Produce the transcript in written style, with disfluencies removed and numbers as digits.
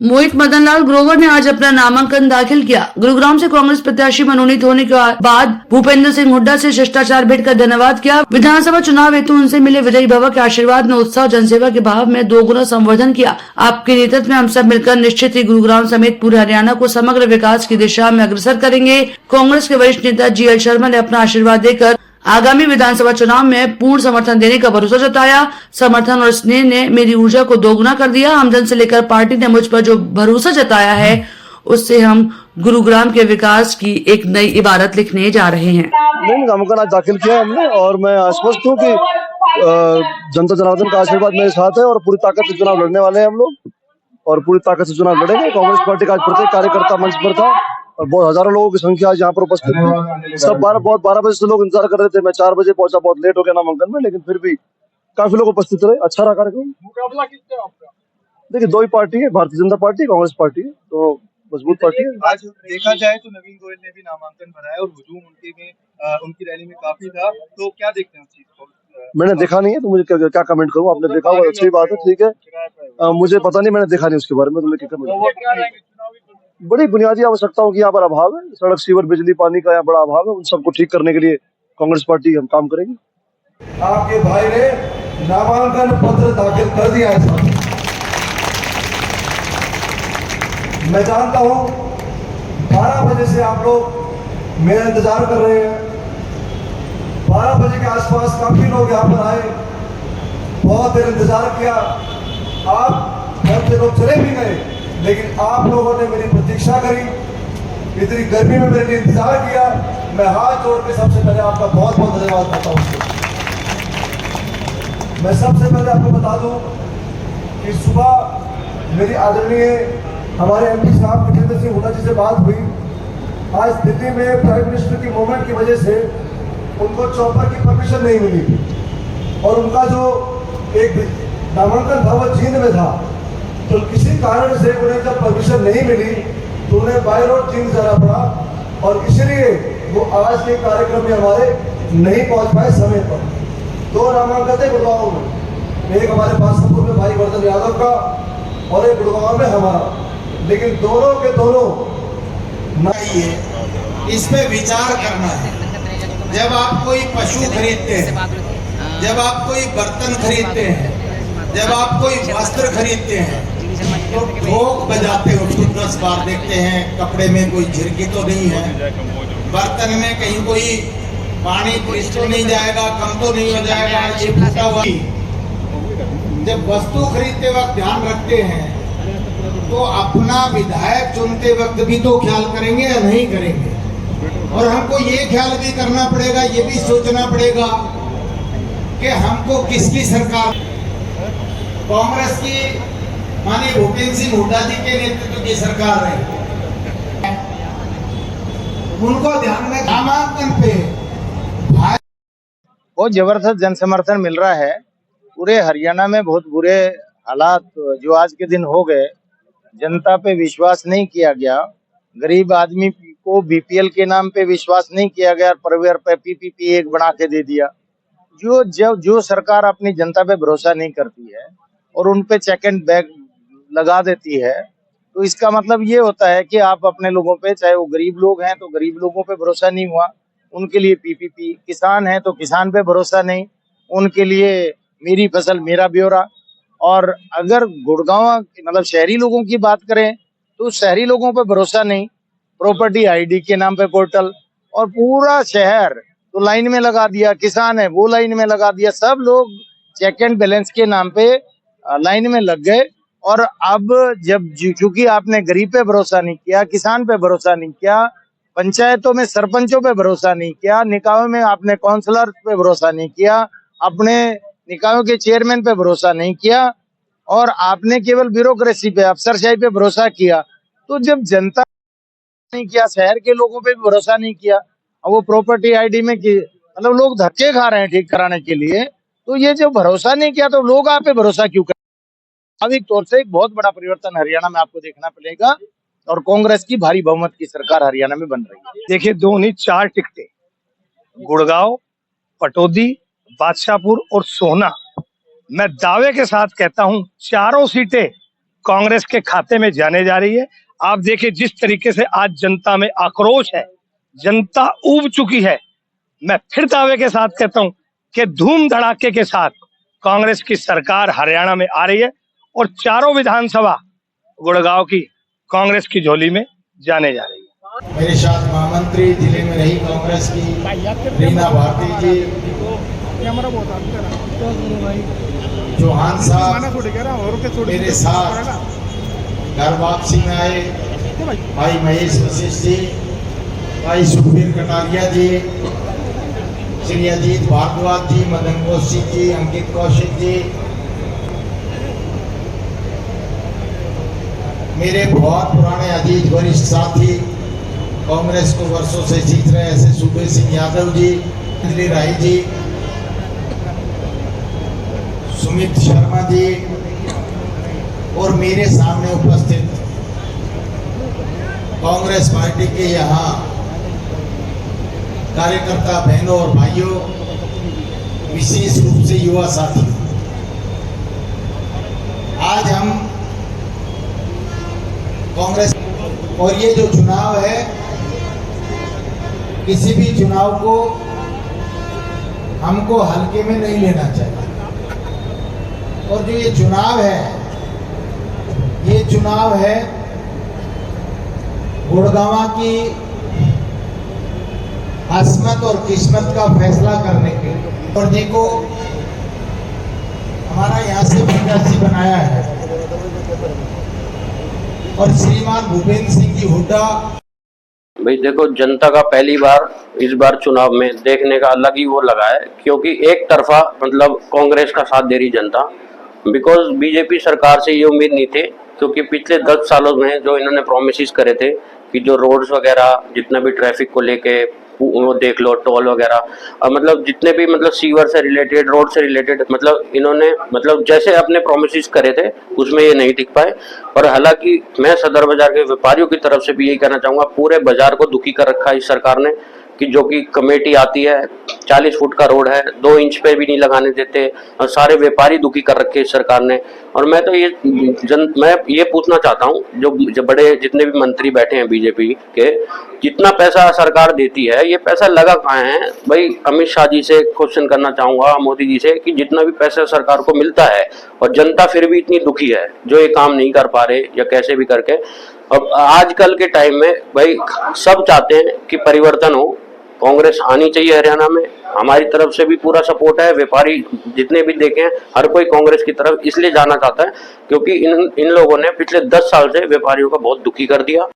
मोहित मदन लाल ग्रोवर ने आज अपना नामांकन दाखिल किया। गुरुग्राम से कांग्रेस प्रत्याशी मनोनीत होने के बाद भूपेंद्र सिंह हुड्डा से शिष्टाचार भेंट कर धन्यवाद किया। विधानसभा चुनाव हेतु उनसे मिले विजयी भव के आशीर्वाद ने उत्साह जनसेवा के भाव में दोगुना संवर्धन किया। आपके नेतृत्व में हम सब मिलकर निश्चित ही गुरुग्राम समेत पूरे हरियाणा को समग्र विकास की दिशा में अग्रसर करेंगे। कांग्रेस के वरिष्ठ नेता GL शर्मा ने अपना आशीर्वाद देकर आगामी विधानसभा चुनाव में पूर्ण समर्थन देने का भरोसा जताया। समर्थन और स्नेह ने मेरी ऊर्जा को दोगुना कर दिया। आमजन से लेकर पार्टी ने मुझ पर जो भरोसा जताया है उससे हम गुरुग्राम के विकास की एक नई इबारत लिखने जा रहे हैं। नामांकन आज दाखिल किया हमने और मैं आश्वस्त हूँ कि जनता जनार्दन का आशीर्वाद मेरे साथ है और पूरी ताकत से चुनाव लड़ने वाले हैं हम लोग और पूरी ताकत से चुनाव लड़ेंगे। कांग्रेस पार्टी का आज प्रत्येक कार्यकर्ता मंच पर था और बहुत हजारों लोगों की संख्या आज यहाँ पर उपस्थित थी। सब 12 बजे से लोग इंतजार कर रहे थे। मैं 4 बजे पहुंचा, बहुत लेट हो गया नामांकन में, लेकिन फिर भी काफी लोग उपस्थित रहे। अच्छा रहा कार्यक्रम। मुकाबला किससे आपका? देखिए, दो ही पार्टी है, भारतीय जनता पार्टी, कांग्रेस पार्टी है, तो मजबूत पार्टी है। आज देखा जाए तो नवीन गोयल ने भी नामांकन भरा है और हुजूम उनकी रैली में काफी था, तो क्या देखते हैं उस चीज को? मैंने देखा नहीं है तो मुझे क्या कमेंट करूँ। आपने देखा होगा, अच्छी बात है, ठीक है। मुझे पता नहीं, मैंने देखा नहीं उसके बारे में, तो मैं क्या कमेंट। बड़ी बुनियादी आवश्यकताओं की यहाँ पर अभाव है। सड़क, सीवर, बिजली, पानी का यहाँ बड़ा अभाव है। उन सबको ठीक करने के लिए कांग्रेस पार्टी हम काम करेंगे। आपके भाई ने नामांकन पत्र दाखिल कर दिया है साहब। मैं जानता हूं 12 बजे से आप लोग मेरा इंतजार कर रहे हैं। 12 बजे के आसपास काफी लोग यहाँ पर आए, बहुत देर इंतजार किया। आप घर से लोग चले भी गए, लेकिन आप लोगों ने मेरी प्रतीक्षा करी, इतनी गर्मी में मेरे लिए इंतजार किया। मैं हाथ जोड़ के सबसे पहले आपका बहुत बहुत धन्यवाद करता हूँ। मैं सबसे पहले आपको बता दूं कि सुबह मेरी आदरणीय हमारे MP साहब भूपेंद्र सिंह हुड्डा जी से बात हुई। आज दिल्ली में प्राइम मिनिस्टर की मूवमेंट की वजह से उनको चौपर की परमिशन नहीं मिली और उनका जो एक नामांकन था वो जींद में था, तो किसी कारण से उन्हें जब परमिशन नहीं मिली तो उन्हें बाय रोड जींद जाना पड़ा और इसलिए वो आज के कार्यक्रम में हमारे नहीं पहुंच पाए समय पर। 2 नामांकन थे गुड़गांव में, एक हमारे बासमपुर में भाई वर्धन यादव का और एक गुड़गांव में हमारा, लेकिन दोनों के दोनों इस पे विचार करना है। जब आप कोई पशु खरीदते हैं, जब आप कोई बर्तन खरीदते हैं, जब आप कोई वस्त्र खरीदते हैं तो ठोक बजाते हो, उसको 10 बार देखते हैं कपड़े में कोई झिरकी तो नहीं है, बर्तन में कहीं कोई पानी तो नहीं जाएगा, कम तो नहीं हो जाएगा, ये फूटा हुआ। जब वस्तु खरीदते वक्त ध्यान रखते हैं तो अपना विधायक चुनते वक्त भी तो ख्याल करेंगे या नहीं करेंगे। और हमको ये ख्याल भी करना पड़ेगा, ये भी सोचना पड़ेगा कि हमको किसकी सरकार, कांग्रेस की माननीय भूपेंद्र सिंह हुड्डा जी के नेतृत्व की सरकार रही, उनको ध्यान में नामांकन पे बहुत जबरदस्त जन समर्थन मिल रहा है। पूरे हरियाणा में बहुत बुरे हालात जो आज के दिन हो गए, जनता पे विश्वास नहीं किया गया, गरीब आदमी को BPL के नाम पे विश्वास नहीं किया गया, परिवार पे PPP 1 बना के दे दिया। जो सरकार अपनी जनता पे भरोसा नहीं करती है और उन पे चेक एंड बैग लगा देती है, तो इसका मतलब ये होता है कि आप अपने लोगों पे, चाहे वो गरीब लोग हैं तो गरीब लोगों पे भरोसा नहीं हुआ, उनके लिए PPP, किसान है तो किसान पे भरोसा नहीं, उनके लिए मेरी फसल मेरा ब्यौरा। और अगर गुड़गांव मतलब शहरी लोगों की बात करें तो शहरी लोगों पे भरोसा नहीं, प्रॉपर्टी ID के नाम पे पोर्टल, और पूरा शहर तो लाइन में लगा दिया, किसान है वो लाइन में लगा दिया, सब लोग चेक एंड बैलेंस के नाम पे लाइन में लग गए। और अब जब चूंकि आपने गरीब पे भरोसा नहीं किया, किसान पे भरोसा नहीं किया, पंचायतों में सरपंचों पे भरोसा नहीं किया, निकायों में आपने काउंसलर पे भरोसा नहीं किया, अपने निकायों के चेयरमैन पे भरोसा नहीं किया और आपने केवल ब्यूरोक्रेसी पे, अफसरशाही पे भरोसा किया, तो जब जनता नहीं किया, शहर के लोगों पे भी भरोसा नहीं किया, वो प्रॉपर्टी ID में मतलब लोग धक्के खा रहे हैं ठीक कराने के लिए, तो ये जो भरोसा नहीं किया तो लोग आप पे भरोसा क्यों करें। स्वाभाविक तौर से एक बहुत बड़ा परिवर्तन हरियाणा में आपको देखना पड़ेगा और कांग्रेस की भारी बहुमत की सरकार हरियाणा में बन रही है। देखिए, 2 नहीं 4 टिकटें, गुड़गांव, पटौदी, बादशाहपुर और सोहना, मैं दावे के साथ कहता हूं चारों सीटें कांग्रेस के खाते में जाने जा रही है। आप देखिए जिस तरीके से आज जनता में आक्रोश है, जनता ऊब चुकी है। मैं फिर दावे के साथ कहता हूं कि धूम धड़ाके के साथ कांग्रेस की सरकार हरियाणा में आ रही है और चारों विधानसभा गुड़गांव की कांग्रेस की झोली में जाने जा रही है। मेरे साथ महामंत्री जिले में रही कांग्रेस की रीना भारती जी, चौहान साहब मेरे साथ घर वापसी में आए, भाई महेश वशिष्ठ जी, भाई सुखबीर कटारिया जी, श्री अजीत भारद्वाज जी, मदन कौशिक जी, अंकित कौशिक जी, मेरे बहुत पुराने अजीज वरिष्ठ साथी, कांग्रेस को वर्षों से जीत रहे ऐसे सूबे सिंह यादव जी, अंजलि राय जी, सुमित शर्मा जी और मेरे सामने उपस्थित कांग्रेस पार्टी के यहाँ कार्यकर्ता बहनों और भाइयों, विशेष रूप से युवा साथी, आज हम कांग्रेस और ये जो चुनाव है, किसी भी चुनाव को हमको हल्के में नहीं लेना चाहिए। और जो ये चुनाव है, ये चुनाव है गुड़गांव की अस्मत और किस्मत का फैसला करने के लिए। और देखो हमारा यहाँ से प्रत्याशी बनाया है और श्रीमान भूपेंद्र सिंह जी हुड्डा। भाई देखो, जनता का पहली बार इस बार चुनाव में देखने का अलग ही वो लगा है, क्योंकि एक तरफा मतलब कांग्रेस का साथ दे रही जनता, बिकॉज बीजेपी सरकार से ये उम्मीद नहीं थी, क्योंकि पिछले 10 सालों में जो इन्होंने प्रोमिस करे थे कि जो रोड्स वगैरह जितना भी ट्रैफिक को लेके वो देख लो, टोल वगैरह, और मतलब जितने भी मतलब सीवर से रिलेटेड, रोड से रिलेटेड, मतलब इन्होंने मतलब जैसे अपने प्रोमिस करे थे उसमें ये नहीं टिक पाए। और हालांकि मैं सदर बाजार के व्यापारियों की तरफ से भी यही कहना चाहूँगा, पूरे बाजार को दुखी कर रखा है इस सरकार ने, कि जो कि कमेटी आती है 40 फुट का रोड है, 2 इंच पे भी नहीं लगाने देते, और सारे व्यापारी दुखी कर रखे इस सरकार ने। और मैं तो मैं ये पूछना चाहता हूँ, जो बड़े जितने भी मंत्री बैठे हैं बीजेपी के, जितना पैसा सरकार देती है ये पैसा लगा कहाँ है भाई? अमित शाह जी से क्वेश्चन करना चाहूंगा, मोदी जी से, कि जितना भी पैसा सरकार को मिलता है और जनता फिर भी इतनी दुखी है, जो ये काम नहीं कर पा रहे या कैसे भी करके। अब आजकल के टाइम में भाई सब चाहते हैं कि परिवर्तन हो, कांग्रेस आनी चाहिए हरियाणा में, हमारी तरफ से भी पूरा सपोर्ट है। व्यापारी जितने भी देखे हैं, हर कोई कांग्रेस की तरफ इसलिए जाना चाहता है क्योंकि इन लोगों ने पिछले 10 साल से व्यापारियों को बहुत दुखी कर दिया।